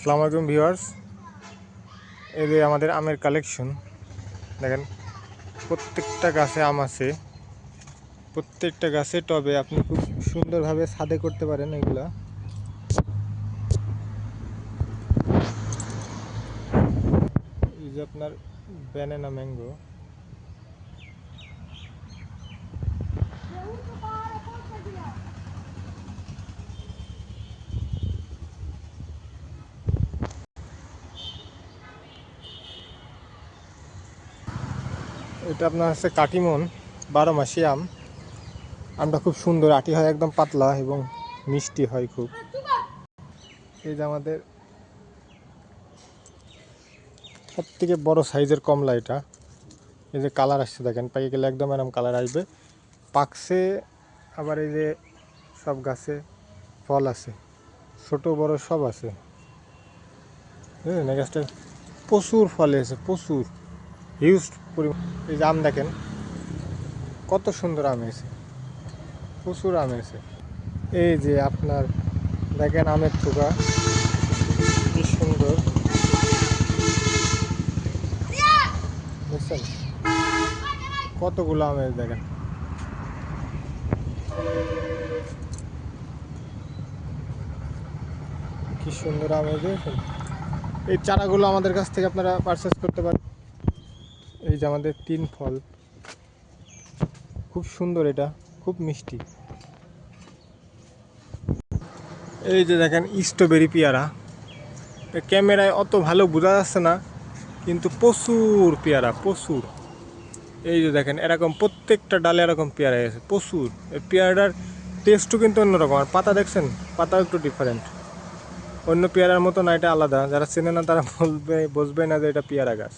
আসসালামু আলাইকুম ভিউয়ার্স, এই যে আমাদের আমের কালেকশন দেখেন। প্রত্যেকটা গাছে আম আছে, প্রত্যেকটা গাছে টবে আপনি খুব সুন্দরভাবে ছাদে করতে পারেন এগুলা। এই যে আপনার ব্যানানা ম্যাঙ্গো, এটা আপনার হচ্ছে কাটিমন 12 মাসি আম। আমটা খুব সুন্দর, আটি হয় একদম পাতলা এবং মিষ্টি হয় খুব। এই যে আমাদের সব থেকে বড় সাইজের কমলা, এটা এই যে কালার আসছে দেখেন, পাইকে গেলে একদম এরকম কালার আসবে, পাকছে। আবার এই যে সব গাছে ফল আছে, ছোট বড় সব আছে। বুঝলেন, এই গাছটা প্রচুর ফলে আছে, প্রচুর হিউজ পরিমাণ। এই যে আম দেখেন কত সুন্দর আম হয়েছে, প্রচুর আম হয়েছে। এই যে আপনার দেখেন আমের থোকা কি সুন্দর, বুঝছেন কতগুলো আম হয়েছে দেখেন। কি সুন্দর আম হয়েছে। এই চারাগুলো আমাদের কাছ থেকে আপনারা পারচেস করতে পারেন। এই যে আমাদের 3 ফল, খুব সুন্দর, এটা খুব মিষ্টি। এই যে দেখেন স্ট্রবেরি পেয়ারা, ক্যামেরায় অত ভালো বোঝা যাচ্ছে না, কিন্তু প্রচুর পেয়ারা, প্রচুর। এই যে দেখেন এরকম প্রত্যেকটা ডালে এরকম পেয়ারা আছে প্রচুর। এই পেয়ারাটার টেস্টও কিন্তু অন্যরকম, আর পাতা দেখছেন, পাতাও একটু ডিফারেন্ট, অন্য পেয়ারার মতো না, এটা আলাদা। যারা চেনে না তারা বুঝবে না যে এটা পেয়ারা গাছ।